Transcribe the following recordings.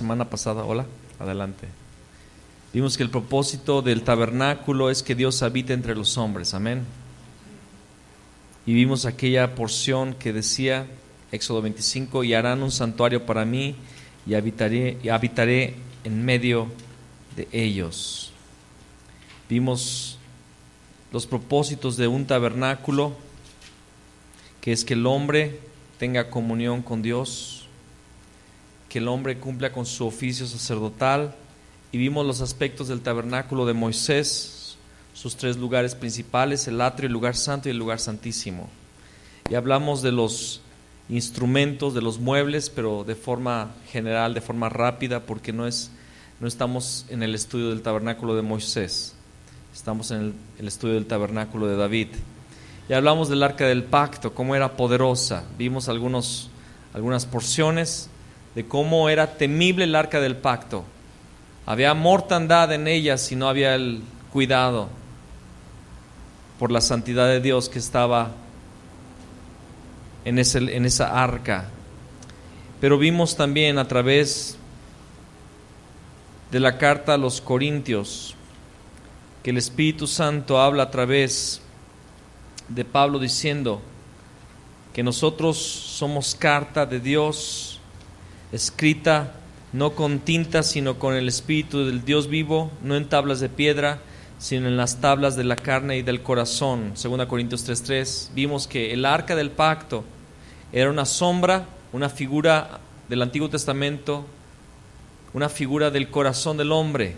Semana pasada, hola, adelante. Vimos que el propósito del tabernáculo es que Dios habite entre los hombres, amén. Y vimos aquella porción que decía, Éxodo 25, y harán un santuario para mí y habitaré en medio de ellos. Vimos los propósitos de un tabernáculo, que es que el hombre tenga comunión con Dios, que el hombre cumpla con su oficio sacerdotal, y vimos los aspectos del tabernáculo de Moisés, sus tres lugares principales, el atrio, el lugar santo y el lugar santísimo. Y hablamos de los instrumentos, de los muebles, pero de forma general, de forma rápida, porque no estamos en el estudio del tabernáculo de Moisés, estamos en el estudio del tabernáculo de David. Y hablamos del arca del pacto, cómo era poderosa. Vimos algunas porciones de cómo era temible el arca del pacto. Había mortandad en ella si no había el cuidado por la santidad de Dios que estaba en esa arca. Pero vimos también a través de la carta a los Corintios que el Espíritu Santo habla a través de Pablo diciendo que nosotros somos carta de Dios, escrita no con tinta, sino con el Espíritu del Dios vivo, no en tablas de piedra, sino en las tablas de la carne y del corazón. 2 Corintios 3:3. Vimos que el arca del pacto era una sombra, una figura del Antiguo Testamento, una figura del corazón del hombre.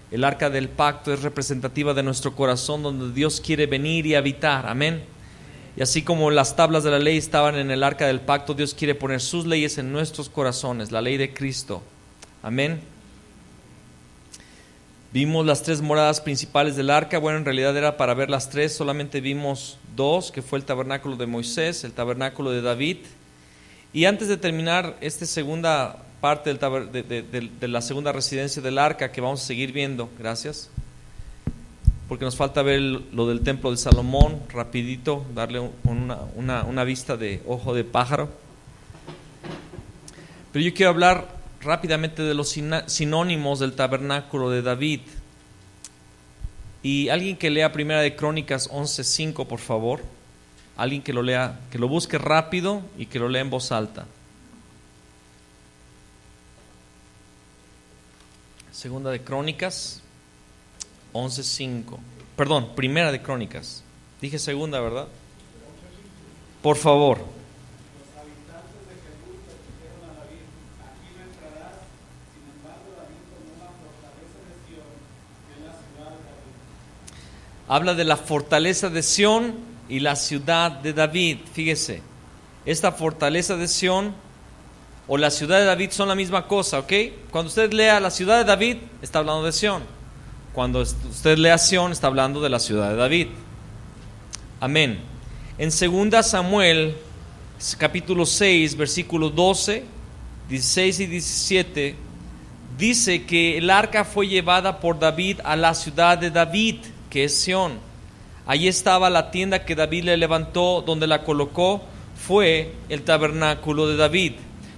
El arca del pacto es representativa de nuestro corazón, donde Dios quiere venir y habitar, amén. Y así como las tablas de la ley estaban en el arca del pacto, Dios quiere poner sus leyes en nuestros corazones, la ley de Cristo, amén. Vimos las tres moradas principales del arca. Bueno, en realidad era para ver las tres, solamente vimos dos, que fue el tabernáculo de Moisés, el tabernáculo de David. Y antes de terminar esta segunda parte de la segunda residencia del arca, que vamos a seguir viendo, gracias, porque nos falta ver lo del templo de Salomón, rapidito, darle una vista de ojo de pájaro. Pero yo quiero hablar rápidamente de los sinónimos del tabernáculo de David. Y alguien que lea Primera de Crónicas 11:5, por favor. Alguien que lo lea, que lo busque rápido y que lo lea en voz alta. Segunda de Crónicas 11:5. Perdón, Primera de Crónicas. Dije segunda, ¿verdad? Por favor. Los habitantes de Jebús le dijeron a David: aquí no entrarás. Sin embargo, David tomó la fortaleza de Sión, que es la ciudad de David. Habla de la fortaleza de Sión y la ciudad de David. Fíjese, esta fortaleza de Sión o la ciudad de David son la misma cosa, ¿ok? Cuando usted lea la ciudad de David, está hablando de Sión. Cuando usted lea Sión, está hablando de la ciudad de David. Amén. En 2 Samuel, capítulo 6, versículos 12, 16 y 17, dice que el arca fue llevada por David a la ciudad de David, que es Sión. Allí estaba la tienda que David le levantó, donde la colocó fue el tabernáculo de David.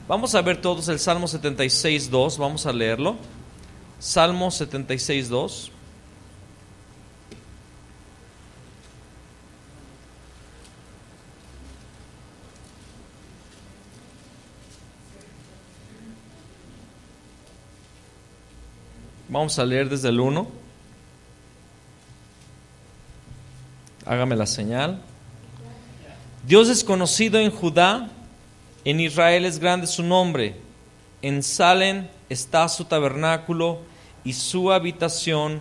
Vamos a ver todos el Salmo 76:2, vamos a leerlo. Salmo 76:2. Vamos a leer desde el 1. Hágame la señal. Dios es conocido en Judá, en Israel es grande su nombre. En Salem está su tabernáculo y su habitación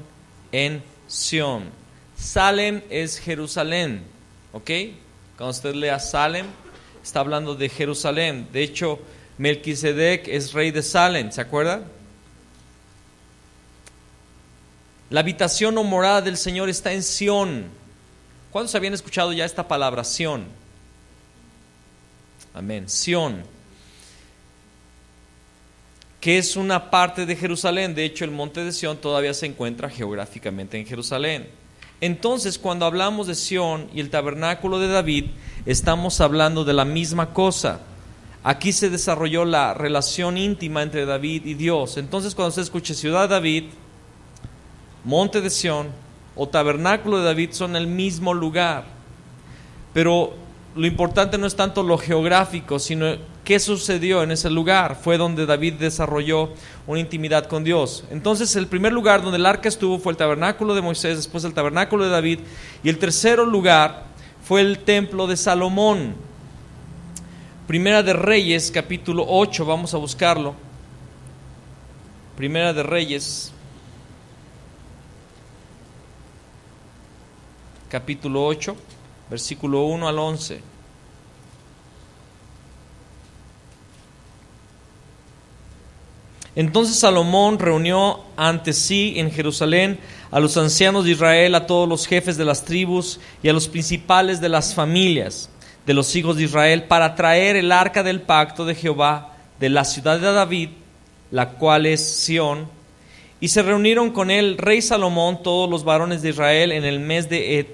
en Sión. Salem es Jerusalén, ¿ok? Cuando usted lea Salem, está hablando de Jerusalén. De hecho, Melquisedec es rey de Salem, ¿se acuerdan? La habitación o morada del Señor está en Sión. ¿Cuántos habían escuchado ya esta palabra, Sión? Amén, Sión, que es una parte de Jerusalén. De hecho, el monte de Sión todavía se encuentra geográficamente en Jerusalén. Entonces, cuando hablamos de Sión y el tabernáculo de David, estamos hablando de la misma cosa. aquí se desarrolló la relación íntima entre David y Dios. Entonces, cuando usted escuche Ciudad de David, Monte de Sión o Tabernáculo de David, son el mismo lugar. Pero lo importante no es tanto lo geográfico, sino qué sucedió en ese lugar. Fue donde David desarrolló una intimidad con Dios. Entonces, el primer lugar donde el arca estuvo fue el tabernáculo de Moisés, después el tabernáculo de David, y el tercer lugar fue el templo de Salomón. Primera de Reyes, capítulo 8, vamos a buscarlo. Primera de Reyes, capítulo 8, versículo 1 al 11. Entonces Salomón reunió ante sí en Jerusalén a los ancianos de Israel, a todos los jefes de las tribus y a los principales de las familias de los hijos de Israel, para traer el arca del pacto de Jehová de la ciudad de David, la cual es Sión. Y se reunieron con él rey Salomón, todos los varones de Israel, en el mes de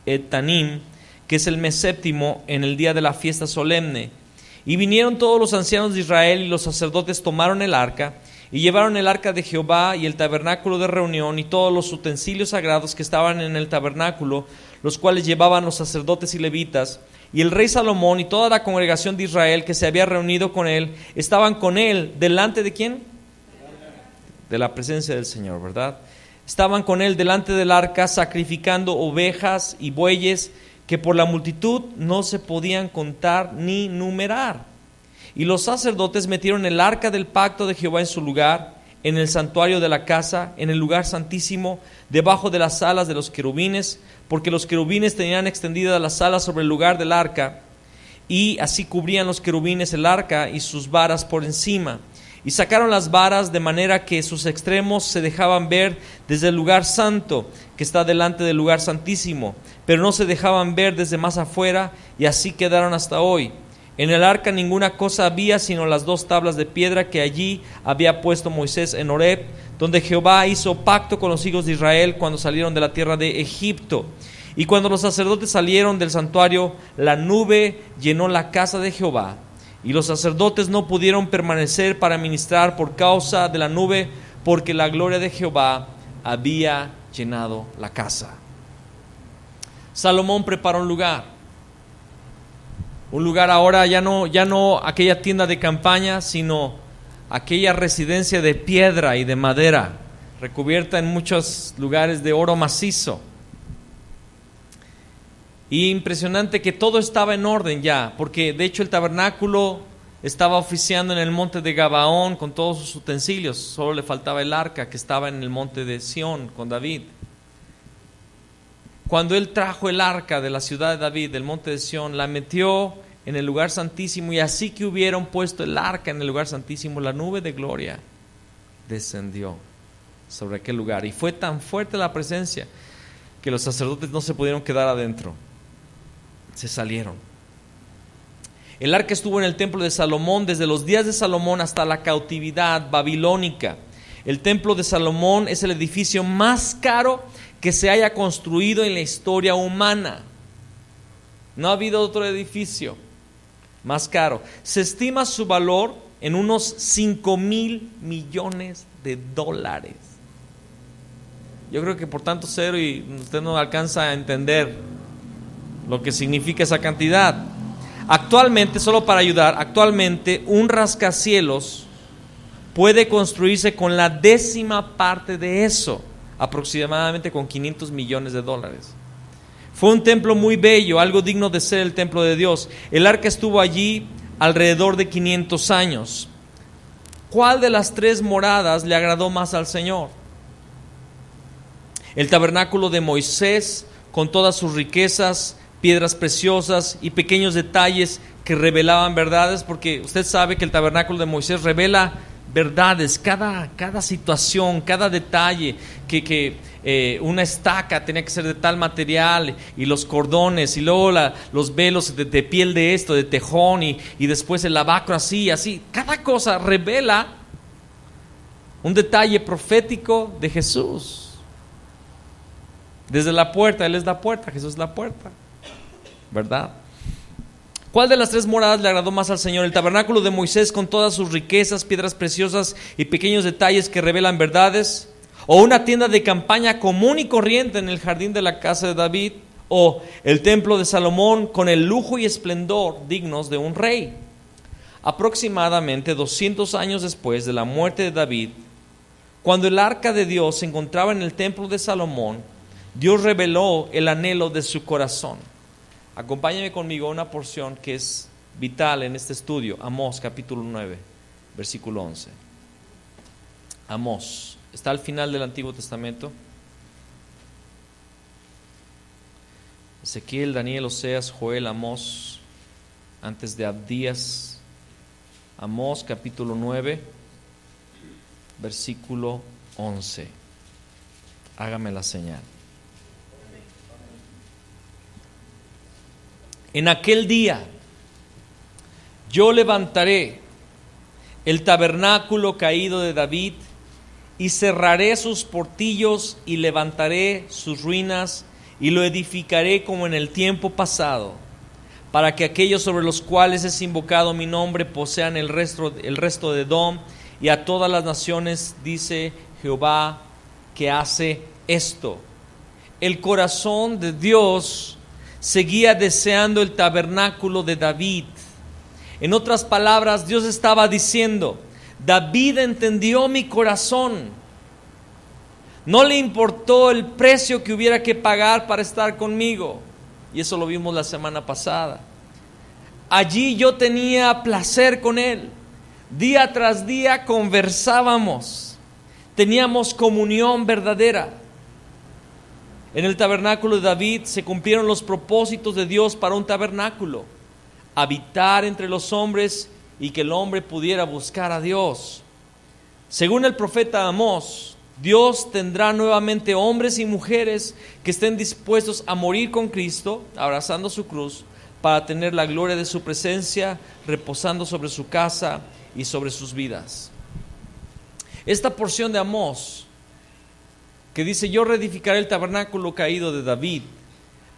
Etanim, que es el mes séptimo, en el día de la fiesta solemne. Y vinieron todos los ancianos de Israel, y los sacerdotes tomaron el arca, y llevaron el arca de Jehová y el tabernáculo de reunión y todos los utensilios sagrados que estaban en el tabernáculo, los cuales llevaban los sacerdotes y levitas. Y el rey Salomón y toda la congregación de Israel que se había reunido con él, estaban con él delante de ¿quién? De la presencia del Señor, ¿verdad? Estaban con él delante del arca, sacrificando ovejas y bueyes que por la multitud no se podían contar ni numerar. Y los sacerdotes metieron el arca del pacto de Jehová en su lugar, en el santuario de la casa, en el lugar santísimo, debajo de las alas de los querubines, porque los querubines tenían extendidas las alas sobre el lugar del arca, y así cubrían los querubines el arca y sus varas por encima. Y sacaron las varas de manera que sus extremos se dejaban ver desde el lugar santo, que está delante del lugar santísimo, pero no se dejaban ver desde más afuera, y así quedaron hasta hoy. En el arca ninguna cosa había sino las 2 tablas de piedra que allí había puesto Moisés en Horeb, donde Jehová hizo pacto con los hijos de Israel cuando salieron de la tierra de Egipto. Y cuando los sacerdotes salieron del santuario, la nube llenó la casa de Jehová, y los sacerdotes no pudieron permanecer para ministrar por causa de la nube, porque la gloria de Jehová había llenado la casa. Salomón preparó un lugar ahora ya no aquella tienda de campaña, sino aquella residencia de piedra y de madera, recubierta en muchos lugares de oro macizo. Y impresionante que todo estaba en orden ya, porque de hecho el tabernáculo estaba oficiando en el monte de Gabaón con todos sus utensilios, solo le faltaba el arca que estaba en el monte de Sión con David. Cuando él trajo el arca de la ciudad de David, del monte de Sión, la metió en el lugar santísimo, y así que hubieron puesto el arca en el lugar santísimo, la nube de gloria descendió sobre aquel lugar, y fue tan fuerte la presencia que los sacerdotes no se pudieron quedar adentro, se salieron. El arca estuvo en el templo de Salomón desde los días de Salomón hasta la cautividad babilónica. El templo de Salomón es el edificio más caro que se haya construido en la historia humana. No ha habido otro edificio más caro. Se estima su valor en unos 5,000 millones de dólares. Yo creo que por tanto cero y usted no alcanza a entender lo que significa esa cantidad. Actualmente, solo para ayudar, un rascacielos puede construirse con la 10ª parte de eso, aproximadamente con 500 millones de dólares. Fue un templo muy bello, algo digno de ser el templo de Dios. El arca estuvo allí alrededor de 500 años. ¿Cuál de las 3 moradas le agradó más al Señor? El tabernáculo de Moisés, con todas sus riquezas, piedras preciosas y pequeños detalles que revelaban verdades, porque usted sabe que el tabernáculo de Moisés revela verdades, cada situación, cada detalle, que una estaca tenía que ser de tal material, y los cordones, y luego los velos de piel de esto, de tejón, y después el lavacro así, cada cosa revela un detalle profético de Jesús. Desde la puerta, Él es la puerta, Jesús es la puerta, ¿verdad? ¿Cuál de las 3 moradas le agradó más al Señor? ¿El tabernáculo de Moisés con todas sus riquezas, piedras preciosas y pequeños detalles que revelan verdades? ¿O una tienda de campaña común y corriente en el jardín de la casa de David? ¿O el templo de Salomón con el lujo y esplendor dignos de un rey? Aproximadamente 200 años después de la muerte de David, cuando el arca de Dios se encontraba en el templo de Salomón, Dios reveló el anhelo de su corazón. Acompáñame conmigo a una porción que es vital en este estudio. Amós capítulo 9, versículo 11. Amós, está al final del Antiguo Testamento. Ezequiel, Daniel, Oseas, Joel, Amós, antes de Abdías. Amós capítulo 9, versículo 11. Hágame la señal. En aquel día yo levantaré el tabernáculo caído de David y cerraré sus portillos y levantaré sus ruinas y lo edificaré como en el tiempo pasado, para que aquellos sobre los cuales es invocado mi nombre posean el resto de Edom y a todas las naciones, dice Jehová, que hace esto. El corazón de Dios seguía deseando el tabernáculo de David. En otras palabras, Dios estaba diciendo: David entendió mi corazón. No le importó el precio que hubiera que pagar para estar conmigo. Y eso lo vimos la semana pasada. Allí yo tenía placer con él. Día tras día conversábamos. Teníamos comunión verdadera. En el tabernáculo de David se cumplieron los propósitos de Dios para un tabernáculo: habitar entre los hombres y que el hombre pudiera buscar a Dios. Según el profeta Amós, Dios tendrá nuevamente hombres y mujeres que estén dispuestos a morir con Cristo, abrazando su cruz, para tener la gloria de su presencia reposando sobre su casa y sobre sus vidas. Esta porción de Amós que dice: yo reedificaré el tabernáculo caído de David.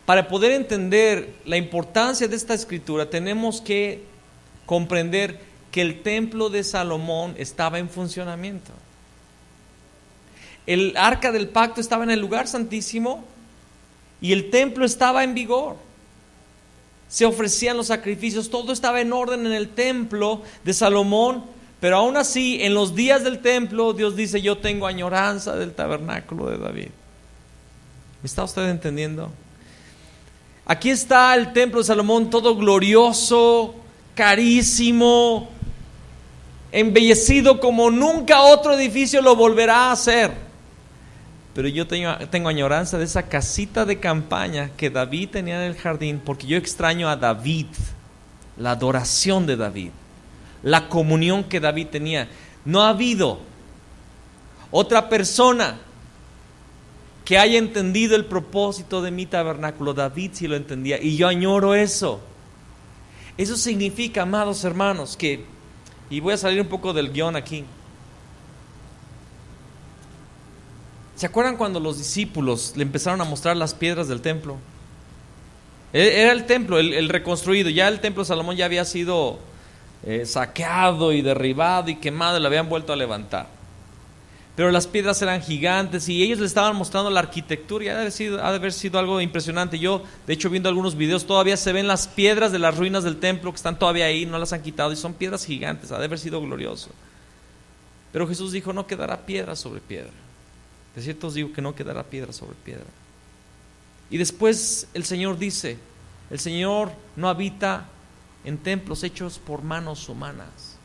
Para poder entender la importancia de esta escritura, tenemos que comprender que el templo de Salomón estaba en funcionamiento. El arca del pacto estaba en el lugar santísimo y el templo estaba en vigor. Se ofrecían los sacrificios, todo estaba en orden en el templo de Salomón. Pero aún así, en los días del templo, Dios dice: yo tengo añoranza del tabernáculo de David. ¿Me está usted entendiendo? Aquí está el templo de Salomón, todo glorioso, carísimo, embellecido como nunca otro edificio lo volverá a hacer. Pero yo tengo añoranza de esa casita de campaña que David tenía en el jardín, porque yo extraño a David, la adoración de David, la comunión que David tenía. No ha habido otra persona que haya entendido el propósito de mi tabernáculo. David sí lo entendía y yo añoro eso. Eso significa, amados hermanos, que, y voy a salir un poco del guión aquí. ¿Se acuerdan cuando los discípulos le empezaron a mostrar las piedras del templo? Era el templo, el reconstruido. Ya el templo de Salomón ya había sido saqueado y derribado y quemado, y lo habían vuelto a levantar. Pero las piedras eran gigantes y ellos le estaban mostrando la arquitectura y ha de haber sido algo impresionante. Yo, de hecho, viendo algunos videos, todavía se ven las piedras de las ruinas del templo que están todavía ahí, no las han quitado, y son piedras gigantes. Ha de haber sido glorioso. Pero Jesús dijo: no quedará piedra sobre piedra. De cierto os digo que no quedará piedra sobre piedra. Y después el Señor dice: el Señor no habita en templos hechos por manos humanas.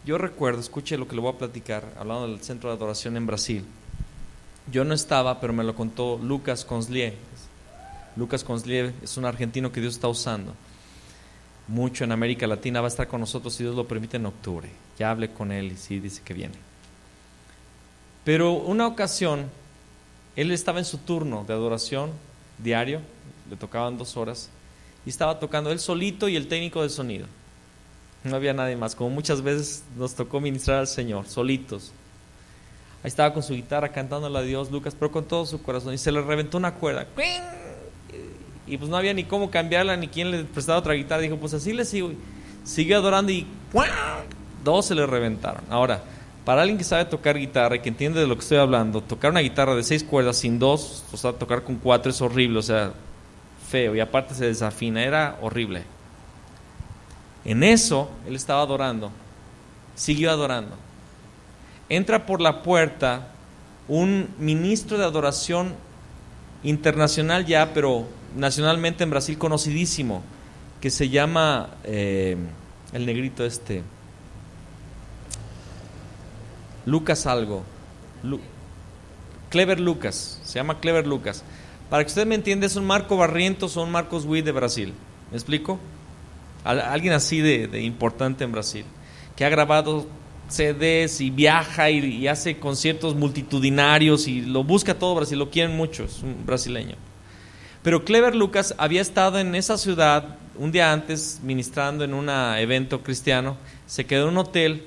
Yo recuerdo, escuche lo que le voy a platicar, hablando del centro de adoración en Brasil. Yo no estaba, pero me lo contó Lucas Conslier. Lucas Conslier es un argentino que Dios está usando mucho en América Latina. Va a estar con nosotros, si Dios lo permite, en octubre. Ya hablé con él y sí dice que viene. Pero una ocasión, él estaba en su turno de adoración diario, le tocaban 2 horas, y estaba tocando él solito y el técnico de sonido. No había nadie más, como muchas veces nos tocó ministrar al Señor, solitos. Ahí estaba con su guitarra cantándole a Dios, Lucas, pero con todo su corazón, y se le reventó una cuerda. y pues no había ni cómo cambiarla, ni quién le prestaba otra guitarra. Dijo, pues así le sigo. Siguió adorando y ¡guau! 2 se le reventaron. Ahora, para alguien que sabe tocar guitarra y que entiende de lo que estoy hablando, tocar una guitarra de 6 cuerdas sin 2, o sea, tocar con 4 es horrible, o sea, feo, y aparte se desafina, era horrible. En eso, él estaba adorando, siguió adorando. Entra por la puerta un ministro de adoración internacional ya, pero nacionalmente en Brasil conocidísimo, que se llama el negrito Lucas algo, Clever Lucas, se llama Clever Lucas. Para que usted me entienda, es un Marco Barrientos o un Marcos Witt de Brasil. ¿Me explico? Alguien así de importante en Brasil, que ha grabado CDs y viaja y hace conciertos multitudinarios y lo busca todo Brasil, lo quieren mucho, es un brasileño. Pero Clever Lucas había estado en esa ciudad un día antes ministrando en un evento cristiano, se quedó en un hotel.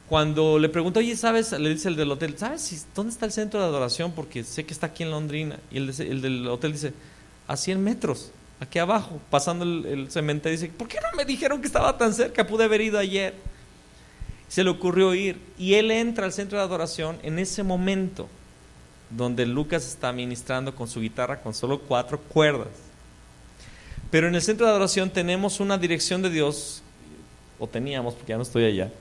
Cuando le preguntó, oye, ¿sabes? Le dice el del hotel, ¿sabes dónde está el centro de adoración? Porque sé que está aquí en Londrina. Y el del hotel dice, a 100 metros, aquí abajo, pasando el cementerio. Dice, ¿por qué no me dijeron que estaba tan cerca? Pude haber ido ayer. Se le ocurrió ir y él entra al centro de adoración en ese momento donde Lucas está ministrando con su guitarra con solo 4 cuerdas. Pero en el centro de adoración tenemos una dirección de Dios, o teníamos porque ya no estoy allá,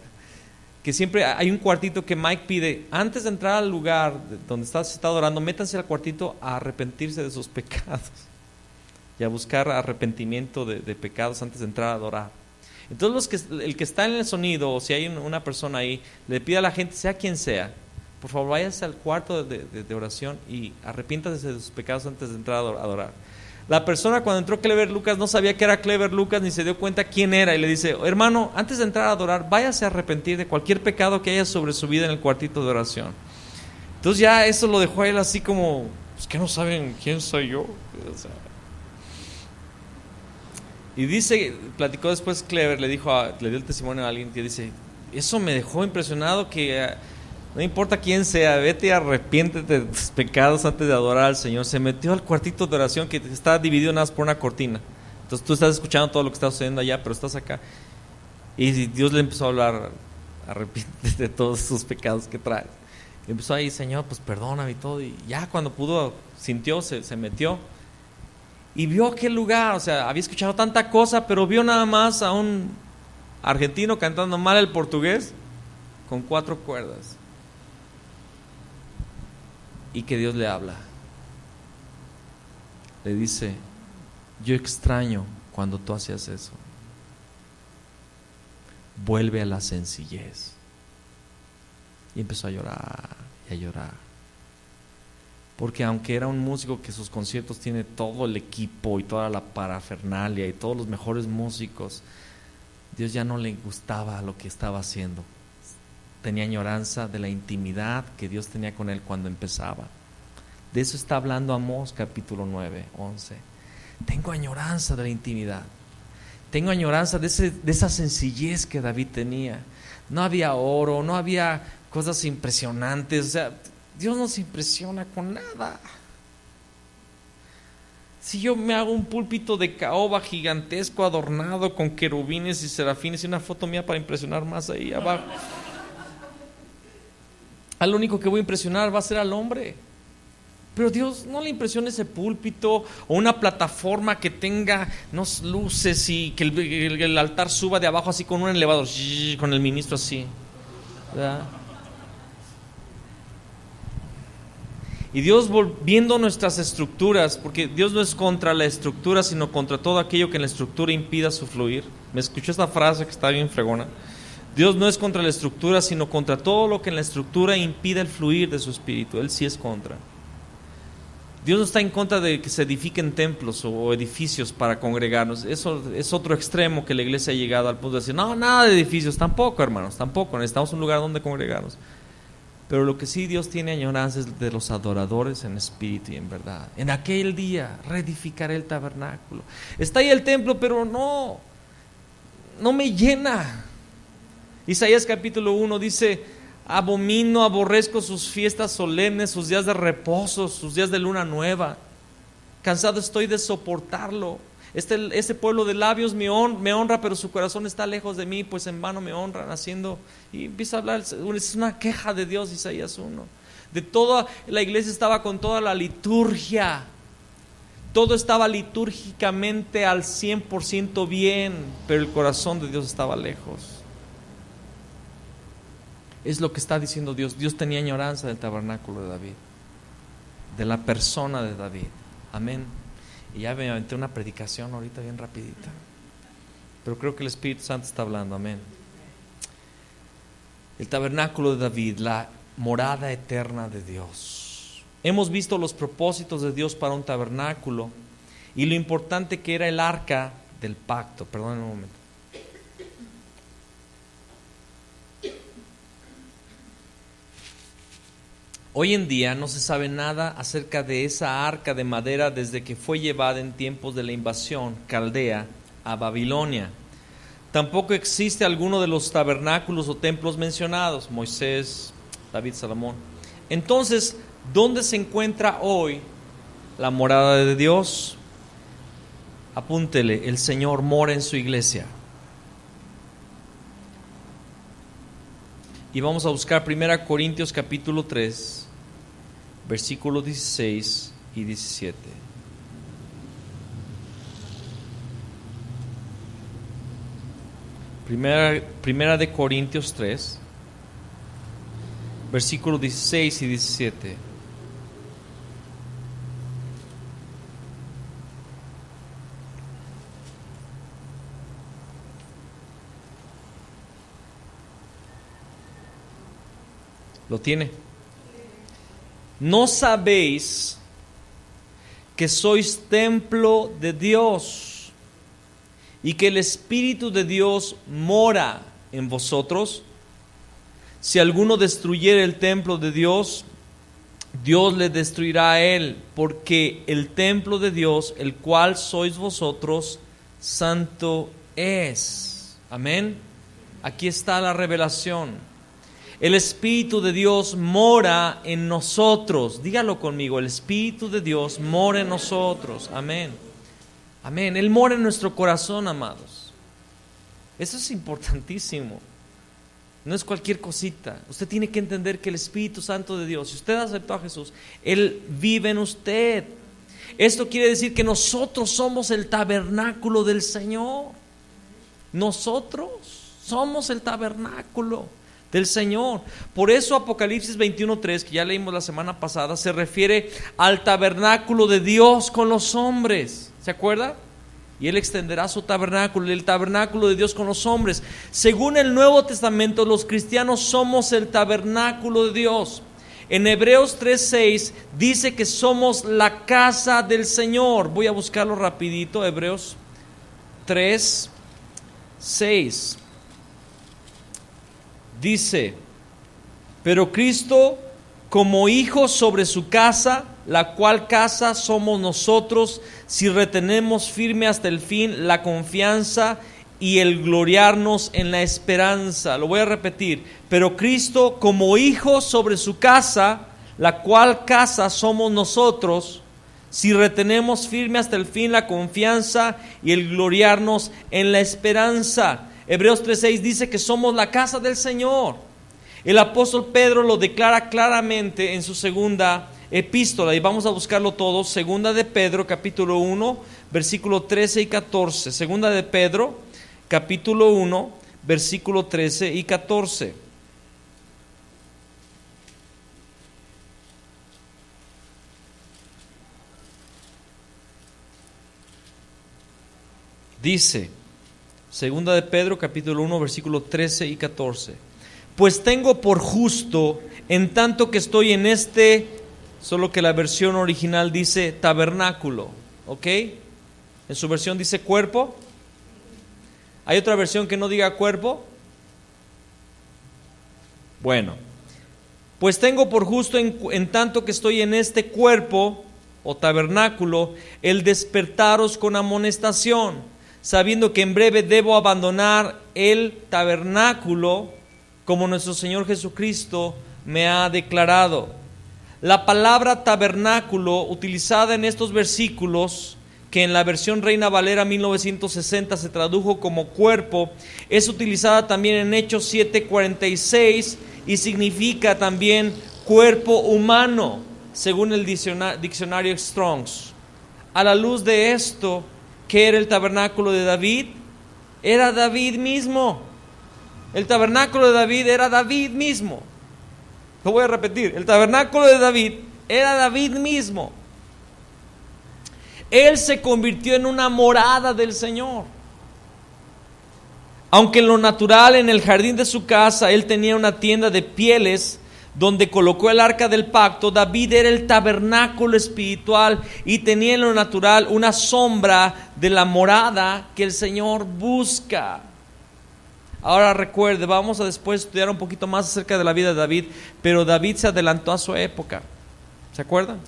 que siempre hay un cuartito que Mike pide, antes de entrar al lugar donde se está adorando, métanse al cuartito a arrepentirse de sus pecados y a buscar arrepentimiento de pecados antes de entrar a adorar. Entonces el que está en el sonido, o si hay una persona ahí, le pide a la gente, sea quien sea, por favor váyase al cuarto de oración y arrepiéntase de sus pecados antes de entrar a adorar. La persona cuando entró Clever Lucas no sabía que era Clever Lucas ni se dio cuenta quién era y le dice, hermano, antes de entrar a adorar, váyase a arrepentir de cualquier pecado que haya sobre su vida en el cuartito de oración. Entonces ya eso lo dejó a él así como, pues que no saben quién soy yo. O sea, y dice, platicó después Clever, le dio el testimonio a alguien que dice, eso me dejó impresionado que no importa quién sea, vete y arrepiéntete de tus pecados antes de adorar al Señor. Se metió al cuartito de oración que está dividido nada más por una cortina. Entonces tú estás escuchando todo lo que está sucediendo allá, pero estás acá. Y Dios le empezó a hablar, arrepiéntete de todos tus pecados que traes. Y empezó ahí, Señor, pues perdóname y todo. Y ya cuando pudo, sintió, se metió. Y vio aquel lugar, o sea, había escuchado tanta cosa, pero vio nada más a un argentino cantando mal el portugués con 4 cuerdas. Y que Dios le habla. Le dice, yo extraño cuando tú hacías eso. Vuelve a la sencillez. Y empezó a llorar y a llorar. Porque aunque era un músico que sus conciertos tiene todo el equipo y toda la parafernalia y todos los mejores músicos, Dios ya no le gustaba lo que estaba haciendo. Tenía añoranza de la intimidad que Dios tenía con él cuando empezaba. De eso está hablando Amós capítulo 9, 11. Tengo añoranza de la intimidad. Tengo añoranza de esa sencillez que David tenía. No había oro, no había cosas impresionantes. O sea, Dios no se impresiona con nada. Si yo me hago un púlpito de caoba gigantesco adornado con querubines y serafines y una foto mía para impresionar más ahí abajo, al único que voy a impresionar va a ser al hombre. Pero Dios no le impresiona ese púlpito o una plataforma que tenga luces y que el altar suba de abajo así con un elevador, con el ministro así, ¿verdad? Y Dios viendo nuestras estructuras, porque Dios no es contra la estructura, sino contra todo aquello que en la estructura impida su fluir. Me escuchó esta frase que está bien fregona. Dios no es contra la estructura, sino contra todo lo que en la estructura impide el fluir de su espíritu. Él sí es contra. Dios no está en contra de que se edifiquen templos o edificios para congregarnos. Eso es otro extremo que la iglesia ha llegado al punto de decir, no, nada de edificios, tampoco, hermanos, tampoco, necesitamos un lugar donde congregarnos. Pero lo que sí Dios tiene añoranza es de los adoradores en espíritu y en verdad. En aquel día reedificaré el tabernáculo. Está ahí el templo, pero no me llena. Isaías capítulo 1 dice, aborrezco sus fiestas solemnes, sus días de reposo, sus días de luna nueva. Cansado estoy de soportarlo. Este pueblo de labios me honra, pero su corazón está lejos de mí, pues en vano me honran haciendo. Y empieza a hablar, es una queja de Dios, Isaías 1. De toda la iglesia estaba con toda la liturgia. Todo estaba litúrgicamente al 100% bien, pero el corazón de Dios estaba lejos. Es lo que está diciendo Dios. Dios tenía añoranza del tabernáculo de David, de la persona de David. Amén. Y ya me aventé una predicación ahorita bien rapidita, pero creo que el Espíritu Santo está hablando. Amén. El tabernáculo de David, la morada eterna de Dios. Hemos visto los propósitos de Dios para un tabernáculo y lo importante que era el arca del pacto. Perdón un momento. Hoy en día no se sabe nada acerca de esa arca de madera desde que fue llevada en tiempos de la invasión caldea a Babilonia. Tampoco existe alguno de los tabernáculos o templos mencionados, Moisés, David, Salomón. Entonces, ¿dónde se encuentra hoy la morada de Dios? Apúntele, el Señor mora en su iglesia. Y vamos a buscar 1 Corintios capítulo 3, versículos 16 y 17. Primera de Corintios 3, versículos 16 y 17. ¿Lo tiene? ¿No sabéis que sois templo de Dios y que el Espíritu de Dios mora en vosotros? Si alguno destruyere el templo de Dios, Dios le destruirá a él, porque el templo de Dios, el cual sois vosotros, santo es. Amén. Aquí está la revelación. El Espíritu de Dios mora en nosotros. Dígalo conmigo, el Espíritu de Dios mora en nosotros. Amén. Amén. Él mora en nuestro corazón, amados. Eso es importantísimo. No es cualquier cosita. Usted tiene que entender que el Espíritu Santo de Dios, si usted aceptó a Jesús, Él vive en usted. Esto quiere decir que nosotros somos el tabernáculo del Señor. Nosotros somos el tabernáculo del Señor. Por eso Apocalipsis 21:3, que ya leímos la semana pasada, se refiere al tabernáculo de Dios con los hombres. ¿Se acuerda? Y Él extenderá su tabernáculo, el tabernáculo de Dios con los hombres. Según el Nuevo Testamento, los cristianos somos el tabernáculo de Dios. En Hebreos 3:6 dice que somos la casa del Señor. Voy a buscarlo rapidito, Hebreos 3:6. Dice: pero Cristo como hijo sobre su casa, la cual casa somos nosotros, si retenemos firme hasta el fin la confianza y el gloriarnos en la esperanza. Lo voy a repetir: pero Cristo como hijo sobre su casa, la cual casa somos nosotros, si retenemos firme hasta el fin la confianza y el gloriarnos en la esperanza. Hebreos 3:6 dice que somos la casa del Señor. El apóstol Pedro lo declara claramente en su segunda epístola, y vamos a buscarlo todo. Segunda de Pedro, capítulo 1, versículo 13 y 14. Segunda de Pedro, capítulo 1, versículo 13 y 14. Dice, Segunda de Pedro, capítulo 1, versículo 13 y 14. Pues tengo por justo, en tanto que estoy en este, solo que la versión original dice tabernáculo, ¿ok? En su versión dice cuerpo. ¿Hay otra versión que no diga cuerpo? Bueno, pues tengo por justo, en tanto que estoy en este cuerpo o tabernáculo, el despertaros con amonestación, sabiendo que en breve debo abandonar el tabernáculo, como nuestro Señor Jesucristo me ha declarado. La palabra tabernáculo utilizada en estos versículos, que en la versión Reina Valera 1960 se tradujo como cuerpo, es utilizada también en Hechos 7:46 y significa también cuerpo humano, según el diccionario Strong's. A la luz de esto, ¿qué era el tabernáculo de David? Era David mismo. El tabernáculo de David era David mismo. Lo voy a repetir, el tabernáculo de David era David mismo. Él se convirtió en una morada del Señor. Aunque en lo natural, en el jardín de su casa, él tenía una tienda de pieles donde colocó el arca del pacto, David era el tabernáculo espiritual y tenía en lo natural una sombra de la morada que el Señor busca. Ahora recuerde, vamos a después estudiar un poquito más acerca de la vida de David, pero David se adelantó a su época. ¿Se acuerdan?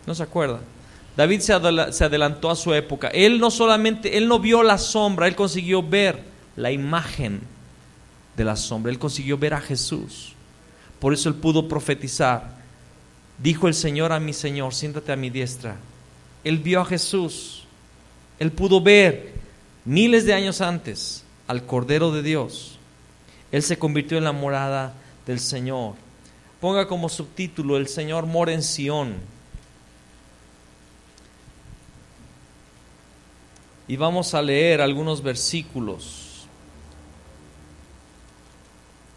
¿No se acuerdan? David se adelantó a su época. Él no vio la sombra, él consiguió ver la imagen de la sombra. Él consiguió ver a Jesús. Por eso él pudo profetizar. Dijo el Señor a mi Señor, siéntate a mi diestra. Él vio a Jesús. Él pudo ver miles de años antes al Cordero de Dios. Él se convirtió en la morada del Señor. Ponga como subtítulo: el Señor mora en Sión. Y vamos a leer algunos versículos.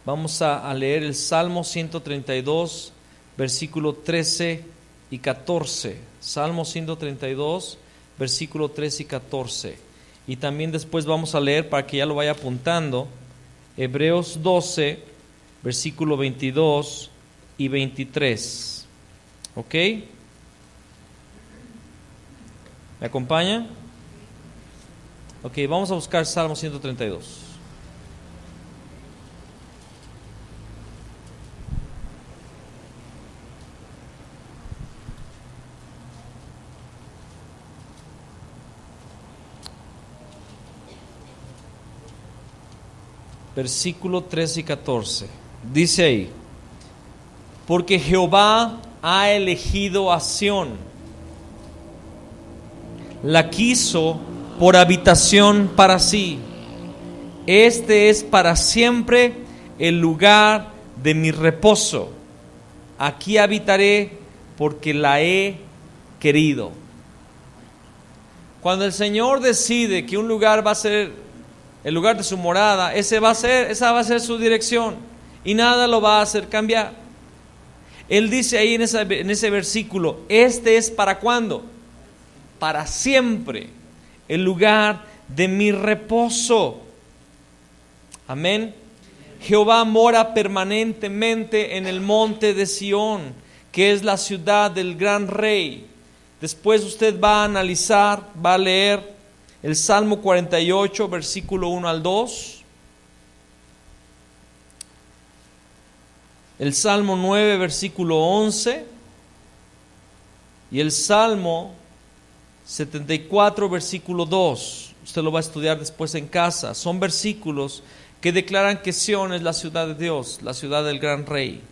Vamos a leer el Salmo 132, versículo 13 y 14. Salmo 132, versículo 13 y 14. Y también después vamos a leer, para que ya lo vaya apuntando, Hebreos 12, versículo 22 y 23. ¿Ok? ¿Me acompaña? Ok, vamos a buscar Salmo 132. Versículo 13 y 14. Dice ahí: porque Jehová ha elegido a Sión, la quiso por habitación para sí. Este es para siempre el lugar de mi reposo. Aquí habitaré porque la he querido. Cuando el Señor decide que un lugar va a ser el lugar de su morada, esa va a ser su dirección y nada lo va a hacer cambiar. Él dice ahí en ese versículo: este es para ¿cuándo? Para siempre el lugar de mi reposo. Amén. Jehová mora permanentemente en el monte de Sión, que es la ciudad del gran rey. Después usted va a analizar, va a leer el Salmo 48, versículo 1 al 2. El Salmo 9, versículo 11. Y el Salmo 74, versículo 2. Usted lo va a estudiar después en casa. Son versículos que declaran que Sión es la ciudad de Dios, la ciudad del gran rey.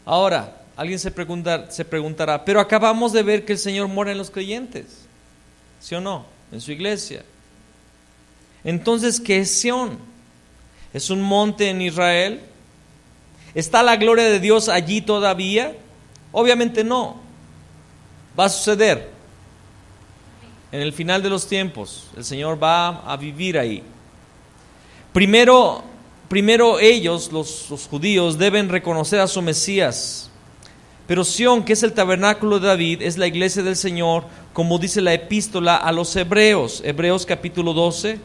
Ahora, alguien se preguntará, pero acabamos de ver que el Señor mora en los creyentes, ¿sí o no? En su iglesia. Entonces, ¿qué es Sión? ¿Es un monte en Israel? ¿Está la gloria de Dios allí todavía? Obviamente no. Va a suceder en el final de los tiempos. El Señor va a vivir ahí. Primero ellos, los judíos, deben reconocer a su Mesías. Pero Sión, que es el tabernáculo de David, es la iglesia del Señor, como dice la epístola a los Hebreos. Hebreos capítulo 12,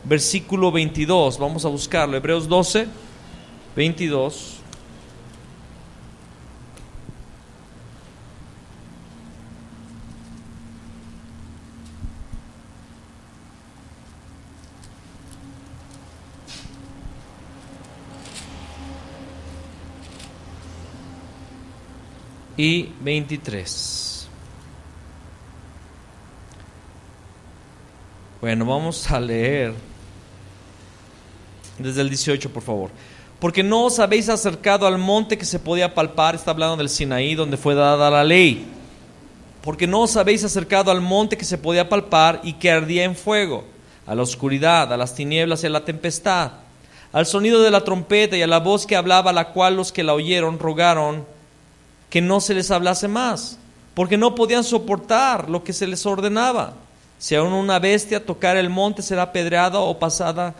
versículo 22. Vamos a buscarlo. Hebreos 12, 22. Y 23. Bueno, vamos a leer desde el 18, por favor. porque no os habéis acercado al monte que se podía palpar. Está hablando del Sinaí, donde fue dada la ley. Porque no os habéis acercado al monte que se podía palpar y que ardía en fuego, a la oscuridad, a las tinieblas y a la tempestad, al sonido de la trompeta y a la voz que hablaba, la cual los que la oyeron rogaron que no se les hablase más, porque no podían soportar lo que se les ordenaba. Si aún una bestia tocara el monte, será apedreada o pasada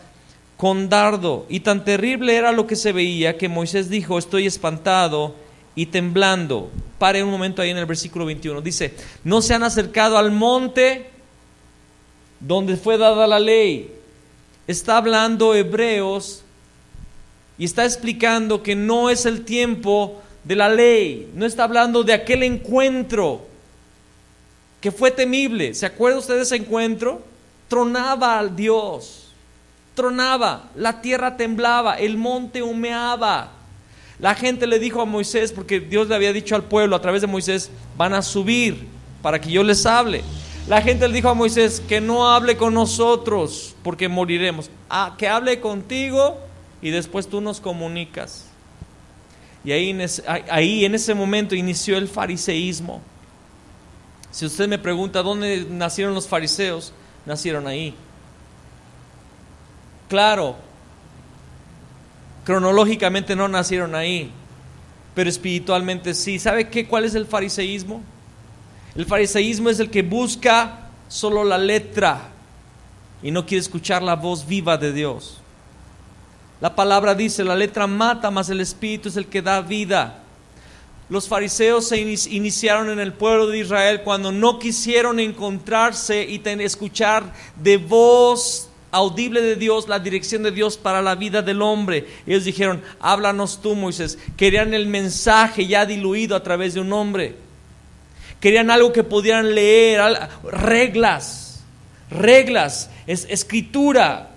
con dardo. Y tan terrible era lo que se veía, que Moisés dijo: estoy espantado y temblando. Pare un momento ahí en el versículo 21. Dice: no se han acercado al monte donde fue dada la ley. Está hablando Hebreos y está explicando que no es el tiempo de la ley. No está hablando de aquel encuentro que fue temible. ¿Se acuerda usted de ese encuentro? Tronaba al Dios, tronaba, la tierra temblaba, el monte humeaba. La gente le dijo a Moisés, porque Dios le había dicho al pueblo a través de Moisés: van a subir para que yo les hable. La gente le dijo a Moisés: que no hable con nosotros porque moriremos. Que hable contigo y después tú nos comunicas. Y ahí en ese momento inició el fariseísmo. Si usted me pregunta dónde nacieron los fariseos, nacieron ahí. Claro, cronológicamente no nacieron ahí, pero espiritualmente sí. ¿Sabe cuál es el fariseísmo? El fariseísmo es el que busca solo la letra y no quiere escuchar la voz viva de Dios. La palabra dice: la letra mata, mas el espíritu es el que da vida. Los fariseos se iniciaron en el pueblo de Israel cuando no quisieron encontrarse y escuchar de voz audible de Dios, la dirección de Dios para la vida del hombre. Ellos dijeron: háblanos tú, Moisés. Querían el mensaje ya diluido a través de un hombre. Querían algo que pudieran leer, reglas, escritura,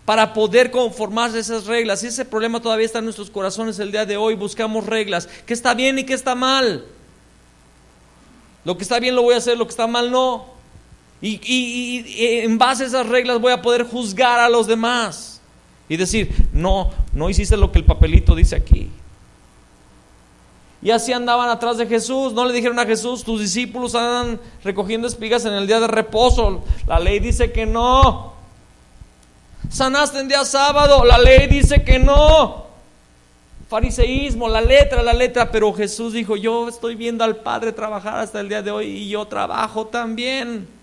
para poder conformarse a esas reglas. Y ese problema todavía está en nuestros corazones el día de hoy. Buscamos reglas, qué está bien y qué está mal. Lo que está bien lo voy a hacer, lo que está mal no. Y en base a esas reglas voy a poder juzgar a los demás y decir: no hiciste lo que el papelito dice aquí. Y así andaban atrás de Jesús. No le dijeron a Jesús: tus discípulos andan recogiendo espigas en el día de reposo, la ley dice que no. Sanaste en día sábado, la ley dice que no. Fariseísmo, la letra. Pero Jesús dijo: yo estoy viendo al Padre trabajar hasta el día de hoy y yo trabajo también.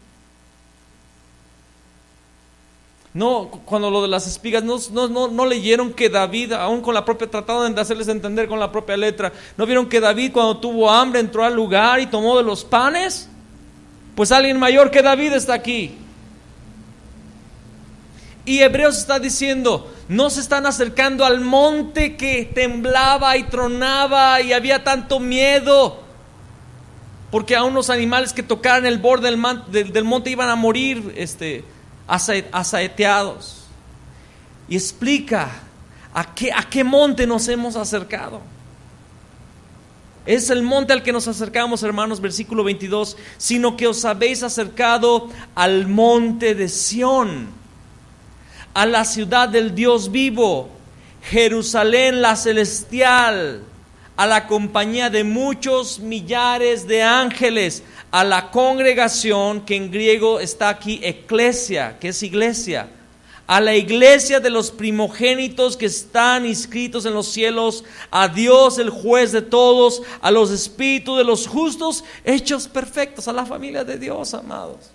No, cuando lo de las espigas, no leyeron que David, aún con la propia, trataron de hacerles entender con la propia letra. ¿No vieron que David, cuando tuvo hambre, entró al lugar y tomó de los panes? Pues alguien mayor que David está aquí. Y Hebreos está diciendo: no se están acercando al monte que temblaba y tronaba y había tanto miedo, porque aún los animales que tocaran el borde del monte iban a morir asaeteados. Y explica a qué monte nos hemos acercado. Es el monte al que nos acercamos, hermanos, versículo 22: sino que os habéis acercado al monte de Sión, a la ciudad del Dios vivo, Jerusalén la celestial, a la compañía de muchos millares de ángeles, a la congregación, que en griego está aquí eclesia, que es iglesia, a la iglesia de los primogénitos que están inscritos en los cielos, a Dios el juez de todos, a los espíritus de los justos hechos perfectos, a la familia de Dios, amados.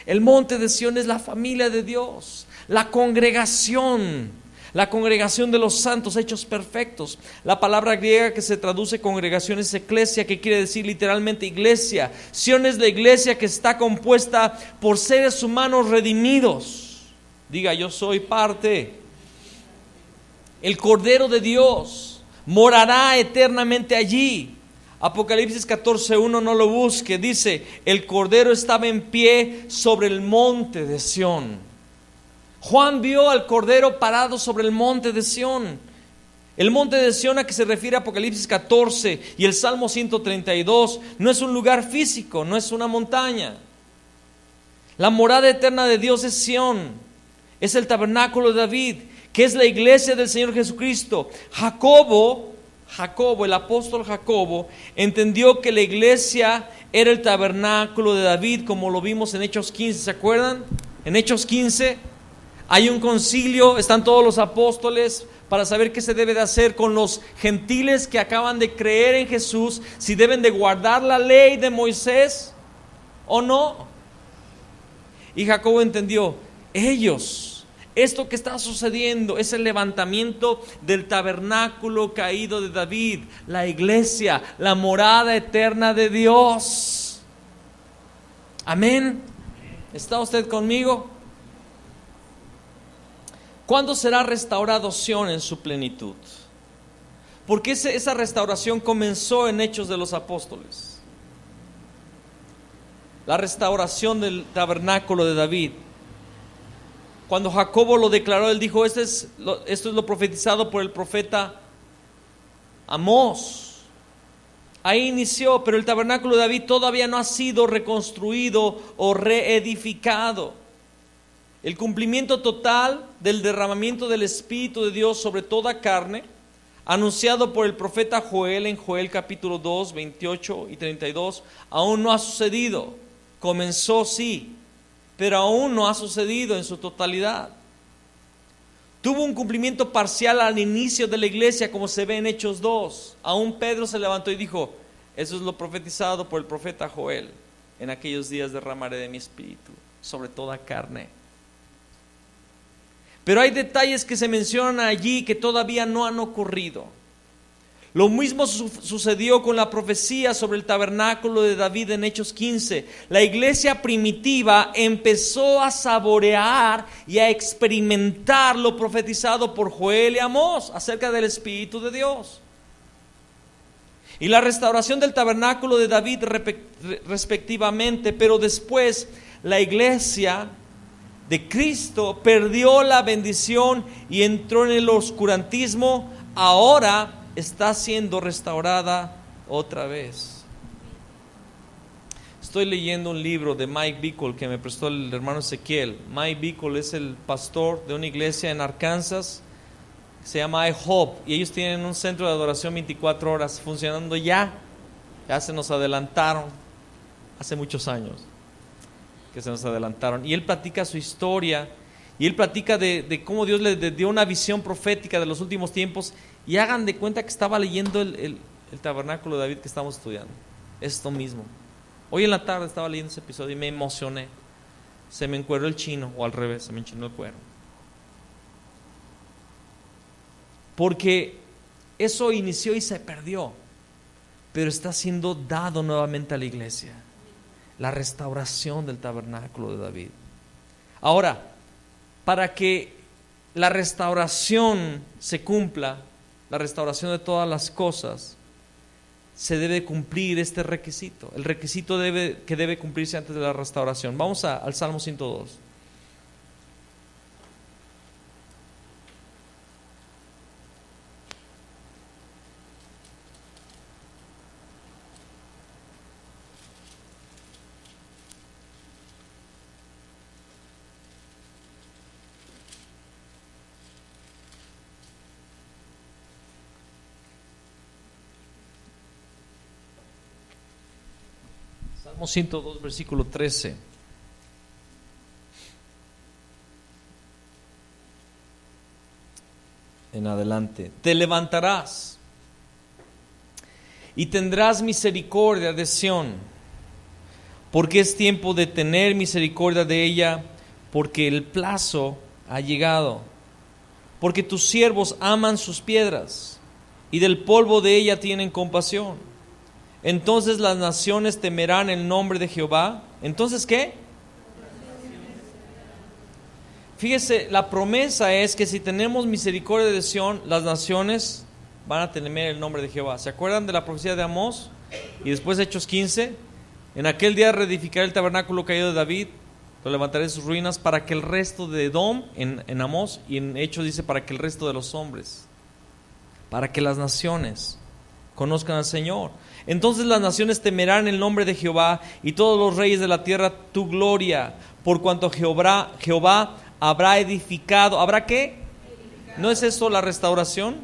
El monte de Sión es la familia de Dios, la congregación de los santos hechos perfectos. La palabra griega que se traduce congregación es eclesia, que quiere decir literalmente iglesia. Sión es la iglesia que está compuesta por seres humanos redimidos. Diga: yo soy parte. El Cordero de Dios morará eternamente allí. Apocalipsis 14:1, no lo busque, dice: el Cordero estaba en pie sobre el monte de Sión. Juan vio al Cordero parado sobre el monte de Sión. El monte de Sión a que se refiere Apocalipsis 14 y el Salmo 132 no es un lugar físico, no es una montaña. La morada eterna de Dios es Sión, es el tabernáculo de David, que es la iglesia del Señor Jesucristo. Jacobo, el apóstol Jacobo, entendió que la iglesia era el tabernáculo de David, como lo vimos en Hechos 15, ¿se acuerdan? En Hechos 15 hay un concilio, están todos los apóstoles para saber qué se debe de hacer con los gentiles que acaban de creer en Jesús, si deben de guardar la ley de Moisés o no. Y Jacobo entendió, esto que está sucediendo es el levantamiento del tabernáculo caído de David, la iglesia, la morada eterna de Dios. Amén. ¿Está usted conmigo? ¿Cuándo será restaurado Sión en su plenitud? Porque esa restauración comenzó en Hechos de los Apóstoles. La restauración del tabernáculo de David. Cuando Jacobo lo declaró, él dijo, esto es lo profetizado por el profeta Amós. Ahí inició, pero el tabernáculo de David todavía no ha sido reconstruido o reedificado. El cumplimiento total del derramamiento del Espíritu de Dios sobre toda carne, anunciado por el profeta Joel en Joel capítulo 2, 28 y 32, aún no ha sucedido. Comenzó sí, pero aún no ha sucedido en su totalidad. Tuvo un cumplimiento parcial al inicio de la iglesia, como se ve en Hechos 2. Aún Pedro se levantó y dijo, eso es lo profetizado por el profeta Joel: en aquellos días derramaré de mi espíritu sobre toda carne. Pero hay detalles que se mencionan allí que todavía no han ocurrido. Lo mismo sucedió con la profecía sobre el tabernáculo de David en Hechos 15. La iglesia primitiva empezó a saborear y a experimentar lo profetizado por Joel y Amós acerca del Espíritu de Dios. Y la restauración del tabernáculo de David respectivamente, pero después la iglesia de Cristo perdió la bendición y entró en el oscurantismo. Ahora está siendo restaurada otra vez. Estoy leyendo un libro de Mike Bickle que me prestó el hermano Ezequiel. Mike Bickle es el pastor de una iglesia en Arkansas, se llama I Hope, y ellos tienen un centro de adoración 24 horas funcionando ya se nos adelantaron, hace muchos años que se nos adelantaron, y él platica su historia, y él platica de cómo Dios le dio una visión profética de los últimos tiempos. Y hagan de cuenta que estaba leyendo el tabernáculo de David que estamos estudiando. Esto mismo. Hoy en la tarde estaba leyendo ese episodio y me emocioné. Se me encueró el chino, o al revés, se me enchinó el cuero. Porque eso inició y se perdió, pero está siendo dado nuevamente a la iglesia. La restauración del tabernáculo de David. Ahora, para que la restauración se cumpla, la restauración de todas las cosas, se debe cumplir este requisito. El requisito que debe cumplirse antes de la restauración. Vamos al Salmo 102. Salmo 102, versículo 13. En adelante. Te levantarás y tendrás misericordia de Sión, porque es tiempo de tener misericordia de ella, porque el plazo ha llegado. Porque tus siervos aman sus piedras, y del polvo de ella tienen compasión. Entonces las naciones temerán el nombre de Jehová. ¿Entonces qué? Fíjese, la promesa es que si tenemos misericordia de Sión, las naciones van a temer el nombre de Jehová. ¿Se acuerdan de la profecía de Amós? Y después Hechos 15. En aquel día reedificaré el tabernáculo caído de David, lo levantaré de sus ruinas, para que el resto de Edom, en Amós, y en Hechos dice para que el resto de los hombres, para que las naciones conozcan al Señor. Entonces las naciones temerán el nombre de Jehová, y todos los reyes de la tierra tu gloria, por cuanto Jehová habrá edificado. ¿Habrá qué? ¿No es esto la restauración?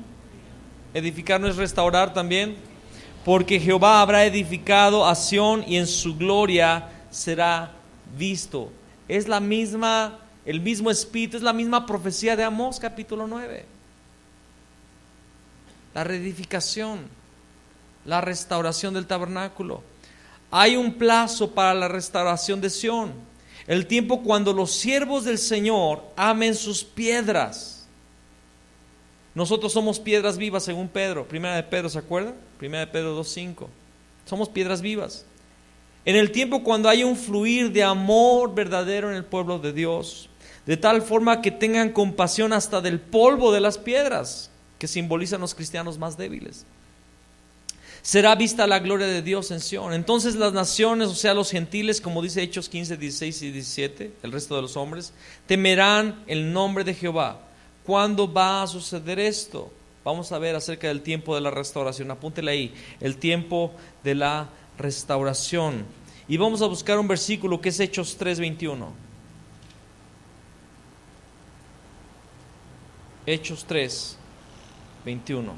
Edificar no es restaurar también. Porque Jehová habrá edificado a Sión y en su gloria será visto. Es la misma, el mismo espíritu, es la misma profecía de Amós capítulo 9. La reedificación, la restauración del tabernáculo. Hay un plazo para la restauración de Sión. El tiempo cuando los siervos del Señor amen sus piedras. Nosotros somos piedras vivas según Pedro. Primera de Pedro, ¿se acuerdan? Primera de Pedro 2:5. Somos piedras vivas. En el tiempo cuando hay un fluir de amor verdadero en el pueblo de Dios, de tal forma que tengan compasión hasta del polvo de las piedras, que simbolizan los cristianos más débiles. Será vista la gloria de Dios en Sión. Entonces las naciones, o sea los gentiles, como dice Hechos 15, 16 y 17, el resto de los hombres, temerán el nombre de Jehová. ¿Cuándo va a suceder esto? Vamos a ver acerca del tiempo de la restauración. Apúntele ahí, el tiempo de la restauración. Y vamos a buscar un versículo que es Hechos 3:21. Hechos 3:21.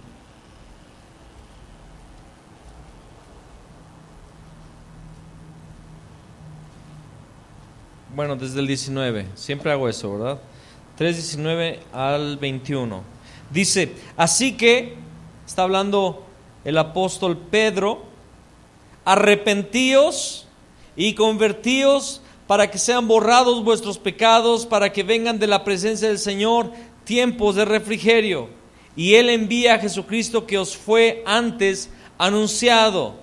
Bueno, desde el 19. Siempre hago eso, ¿verdad? 3:19 al 21. Dice, así que, está hablando el apóstol Pedro, arrepentíos y convertíos para que sean borrados vuestros pecados, para que vengan de la presencia del Señor tiempos de refrigerio. Y Él envía a Jesucristo que os fue antes anunciado,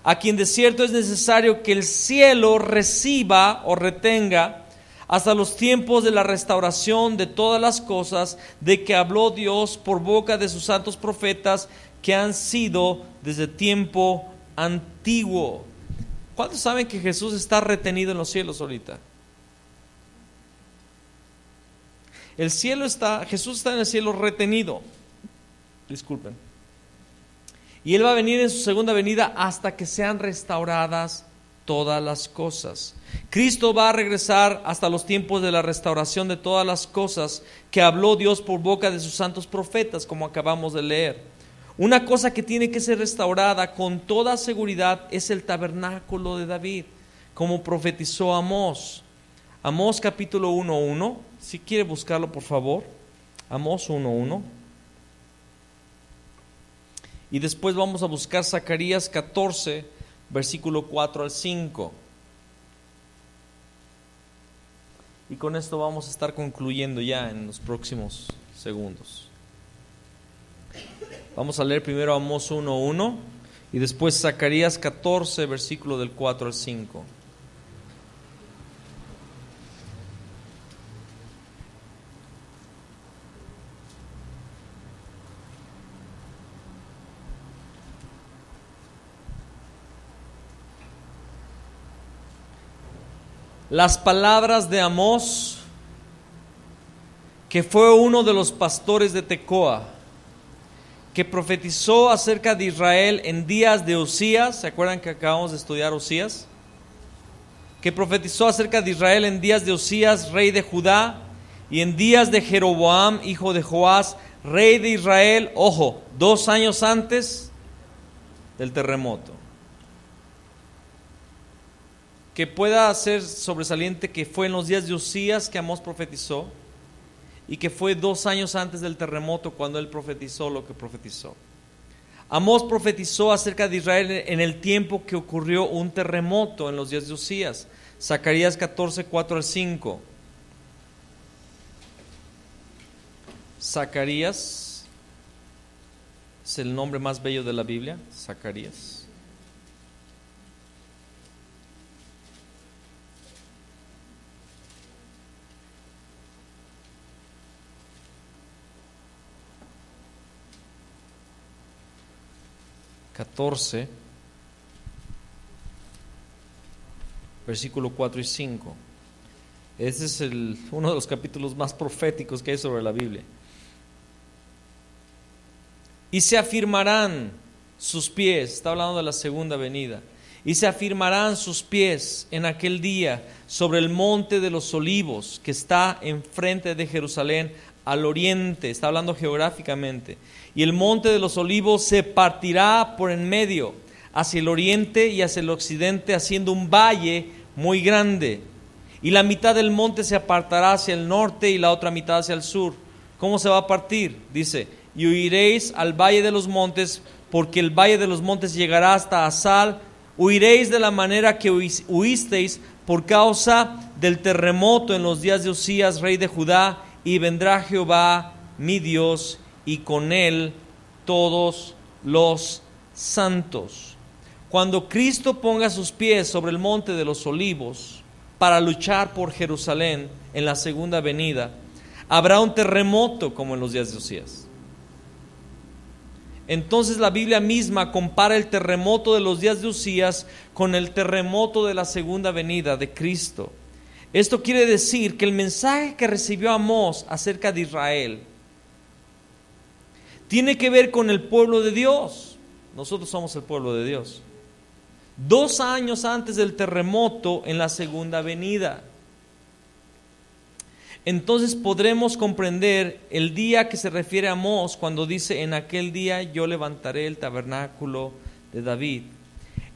a quien de cierto es necesario que el cielo reciba o retenga hasta los tiempos de la restauración de todas las cosas de que habló Dios por boca de sus santos profetas que han sido desde tiempo antiguo. ¿Cuántos saben que Jesús está retenido en los cielos ahorita? Jesús está en el cielo retenido. Disculpen. Y Él va a venir en su segunda venida hasta que sean restauradas todas las cosas. Cristo va a regresar hasta los tiempos de la restauración de todas las cosas que habló Dios por boca de sus santos profetas, como acabamos de leer. Una cosa que tiene que ser restaurada con toda seguridad es el tabernáculo de David, como profetizó Amós. Amós capítulo 1:1, si quiere buscarlo por favor. Amós 1:1. Y después vamos a buscar Zacarías 14, versículo 4 al 5. Y con esto vamos a estar concluyendo ya en los próximos segundos. Vamos a leer primero Amós 1:1 y después Zacarías 14, versículo del 4 al 5. Las palabras de Amós, que fue uno de los pastores de Tecoa, que profetizó acerca de Israel en días de Usías. ¿Se acuerdan que acabamos de estudiar Usías? Que profetizó acerca de Israel en días de Usías, rey de Judá, y en días de Jeroboam, hijo de Joás, rey de Israel, 2 años antes del terremoto. Que pueda ser sobresaliente que fue en los días de Usías que Amós profetizó, y que fue 2 años antes del terremoto cuando él profetizó lo que profetizó. Amós profetizó acerca de Israel en el tiempo que ocurrió un terremoto en los días de Usías. Zacarías 14, 4 al 5. Zacarías es el nombre más bello de la Biblia. Zacarías. Versículo 4 y 5. Este es uno de los capítulos más proféticos que hay sobre la Biblia. Y se afirmarán sus pies, está hablando de la segunda venida, y se afirmarán sus pies en aquel día sobre el monte de los olivos que está enfrente de Jerusalén al oriente, está hablando geográficamente, y el monte de los olivos se partirá por en medio hacia el oriente y hacia el occidente, haciendo un valle muy grande, y la mitad del monte se apartará hacia el norte y la otra mitad hacia el sur. ¿Cómo se va a partir? Dice: y huiréis al valle de los montes, porque el valle de los montes llegará hasta Asal. Huiréis de la manera que huisteis por causa del terremoto en los días de Usías, rey de Judá, y vendrá Jehová mi Dios, y con él todos los santos. Cuando Cristo ponga sus pies sobre el monte de los olivos para luchar por Jerusalén en la segunda venida, habrá un terremoto como en los días de Usías. Entonces la Biblia misma compara el terremoto de los días de Usías con el terremoto de la segunda venida de Cristo. Esto quiere decir que el mensaje que recibió Amós acerca de Israel tiene que ver con el pueblo de Dios. Nosotros somos el pueblo de Dios. 2 años antes del terremoto en la segunda venida. Entonces podremos comprender el día que se refiere a Amós cuando dice: en aquel día yo levantaré el tabernáculo de David.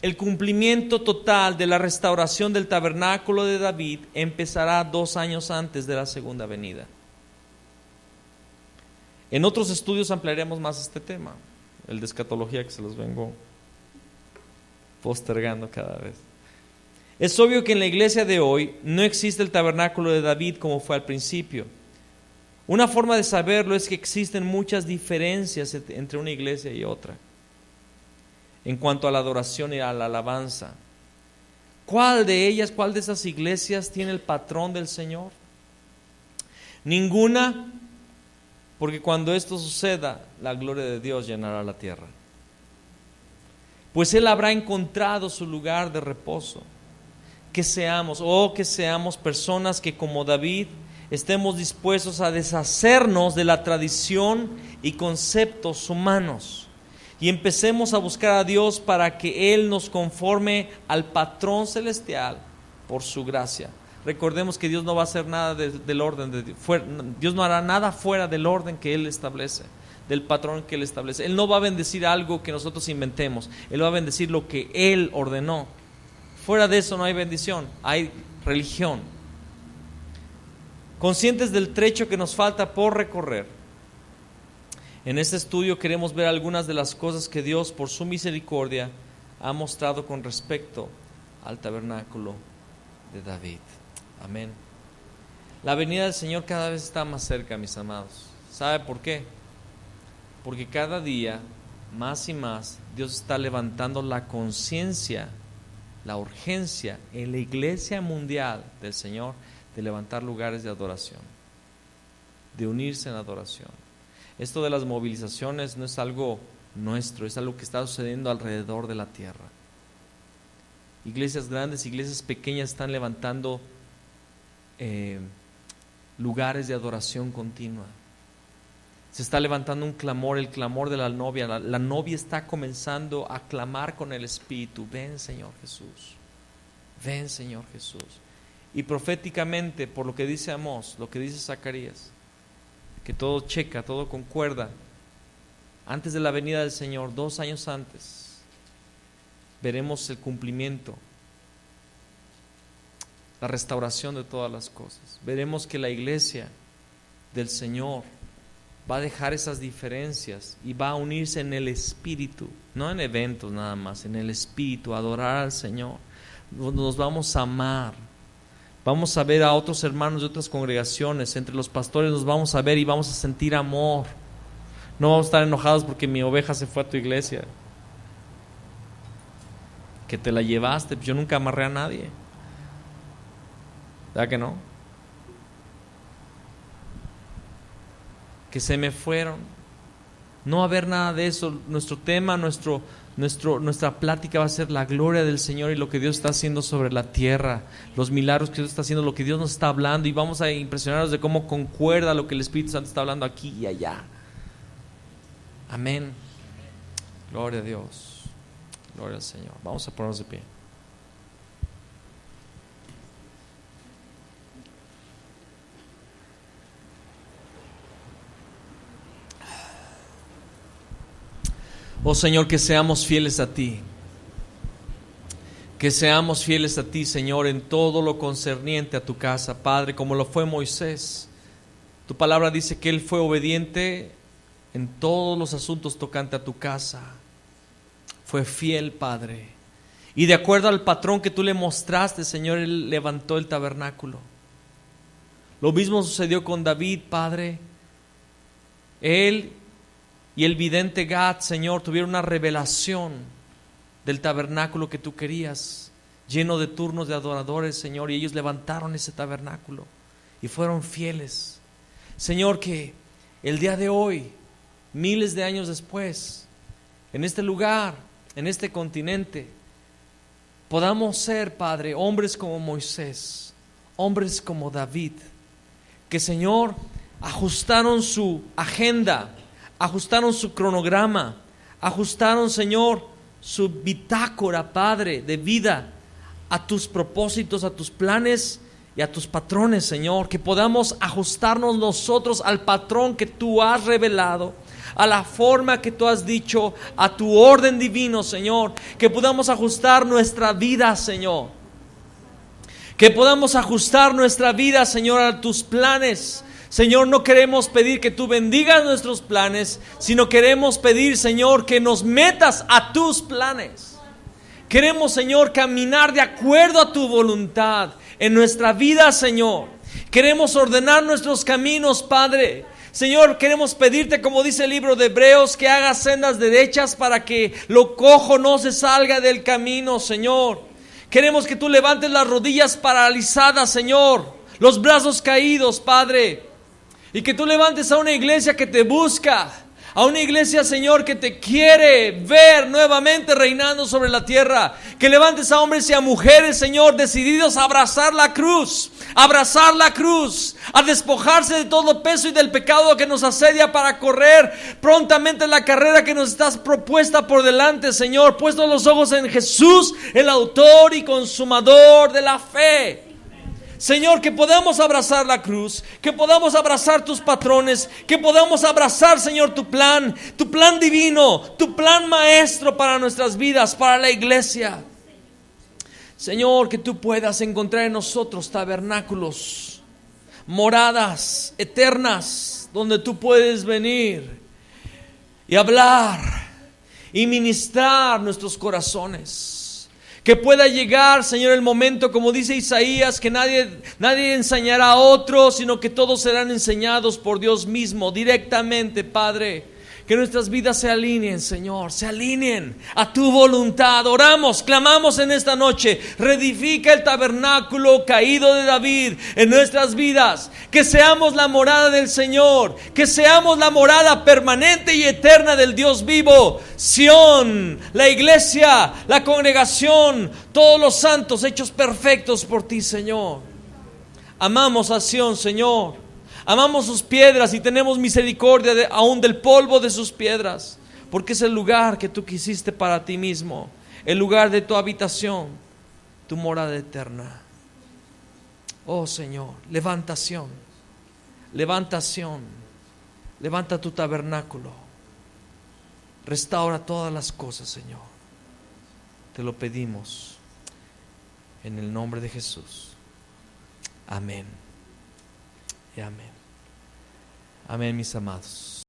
El cumplimiento total de la restauración del tabernáculo de David empezará 2 años antes de la segunda venida. En otros estudios ampliaremos más este tema, el de escatología, que se los vengo postergando cada vez. Es obvio que en la iglesia de hoy no existe el tabernáculo de David como fue al principio. Una forma de saberlo es que existen muchas diferencias entre una iglesia y otra en cuanto a la adoración y a la alabanza. ¿Cuál de esas iglesias tiene el patrón del Señor? Ninguna, porque cuando esto suceda, la gloria de Dios llenará la tierra. Pues Él habrá encontrado su lugar de reposo. Que seamos personas que, como David, estemos dispuestos a deshacernos de la tradición y conceptos humanos y empecemos a buscar a Dios para que Él nos conforme al patrón celestial por su gracia. Recordemos que Dios no va a hacer nada del orden Dios no hará nada fuera del orden que Él establece, del patrón que Él establece. Él no va a bendecir algo que nosotros inventemos. Él va a bendecir lo que Él ordenó. Fuera de eso no hay bendición, hay religión. Conscientes del trecho que nos falta por recorrer, en este estudio queremos ver algunas de las cosas que Dios, por su misericordia, ha mostrado con respecto al tabernáculo de David. Amén. La venida del Señor cada vez está más cerca, mis amados. ¿Sabe por qué? Porque cada día, más y más, Dios está levantando la conciencia, la urgencia en la iglesia mundial del Señor de levantar lugares de adoración, de unirse en adoración. Esto de las movilizaciones no es algo nuestro, es algo que está sucediendo alrededor de la tierra. Iglesias grandes, iglesias pequeñas están levantando lugares de adoración continua. Se está levantando un clamor, el clamor de la novia. La novia está comenzando a clamar con el Espíritu: ven, Señor Jesús, ven, Señor Jesús. Y proféticamente, por lo que dice Amós, lo que dice Zacarías, que todo checa, todo concuerda, antes de la venida del Señor, 2 años antes, veremos el cumplimiento, la restauración de todas las cosas. Veremos que la iglesia del Señor va a dejar esas diferencias y va a unirse en el Espíritu, no en eventos nada más, en el Espíritu, a adorar al Señor. Nos vamos a amar, vamos a ver a otros hermanos de otras congregaciones, entre los pastores nos vamos a ver y vamos a sentir amor. No vamos a estar enojados porque mi oveja se fue a tu iglesia, que te la llevaste. Yo nunca amarré a nadie, ¿verdad que no? Que se me fueron. No va a haber nada de eso. Nuestro tema, nuestra plática va a ser la gloria del Señor y lo que Dios está haciendo sobre la tierra, los milagros que Dios está haciendo, lo que Dios nos está hablando, y vamos a impresionarnos de cómo concuerda lo que el Espíritu Santo está hablando aquí y allá. Amén. Gloria a Dios. Gloria al Señor. Vamos a ponernos de pie. Oh Señor, que seamos fieles a ti. Que seamos fieles a ti, Señor, en todo lo concerniente a tu casa, Padre, como lo fue Moisés. Tu palabra dice que él fue obediente en todos los asuntos tocantes a tu casa. Fue fiel, Padre. Y de acuerdo al patrón que tú le mostraste, Señor, él levantó el tabernáculo. Lo mismo sucedió con David, Padre. Él y el vidente Gad, Señor, tuvieron una revelación del tabernáculo que tú querías, lleno de turnos de adoradores, Señor, y ellos levantaron ese tabernáculo y fueron fieles. Señor, que el día de hoy, miles de años después, en este lugar, en este continente, podamos ser, Padre, hombres como Moisés, hombres como David, que, Señor, ajustaron su agenda, ajustaron su cronograma, ajustaron, Señor, su bitácora, Padre, de vida a tus propósitos, a tus planes y a tus patrones, Señor. Que podamos ajustarnos nosotros al patrón que tú has revelado, a la forma que tú has dicho, a tu orden divino, Señor. Que podamos ajustar nuestra vida, Señor. Que podamos ajustar nuestra vida, Señor, a tus planes. Señor, no queremos pedir que tú bendigas nuestros planes, sino queremos pedir, Señor, que nos metas a tus planes. Queremos, Señor, caminar de acuerdo a tu voluntad en nuestra vida, Señor. Queremos ordenar nuestros caminos, Padre. Señor, queremos pedirte, como dice el libro de Hebreos, que hagas sendas derechas para que lo cojo no se salga del camino, Señor. Queremos que tú levantes las rodillas paralizadas, Señor, los brazos caídos, Padre. Y que tú levantes a una iglesia que te busca, a una iglesia, Señor, que te quiere ver nuevamente reinando sobre la tierra. Que levantes a hombres y a mujeres, Señor, decididos a abrazar la cruz, a despojarse de todo peso y del pecado que nos asedia, para correr prontamente la carrera que nos estás propuesta por delante, Señor, puestos los ojos en Jesús, el autor y consumador de la fe. Señor, que podamos abrazar la cruz, que podamos abrazar tus patrones, que podamos abrazar, Señor, tu plan divino, tu plan maestro para nuestras vidas, para la iglesia. Señor, que tú puedas encontrar en nosotros tabernáculos, moradas eternas, donde tú puedes venir y hablar y ministrar nuestros corazones. Que pueda llegar, Señor, el momento, como dice Isaías, que nadie enseñará a otro, sino que todos serán enseñados por Dios mismo, directamente, Padre. Que nuestras vidas se alineen, Señor, se alineen a tu voluntad. Oramos, clamamos en esta noche. Reedifica el tabernáculo caído de David en nuestras vidas. Que seamos la morada del Señor. Que seamos la morada permanente y eterna del Dios vivo. Sión, la iglesia, la congregación, todos los santos hechos perfectos por ti, Señor. Amamos a Sión, Señor. Amamos sus piedras y tenemos misericordia aún del polvo de sus piedras, porque es el lugar que tú quisiste para ti mismo, el lugar de tu habitación, tu morada eterna. Oh Señor, levanta tu tabernáculo, restaura todas las cosas, Señor. Te lo pedimos en el nombre de Jesús. Amén y amén. Amén, mis amados.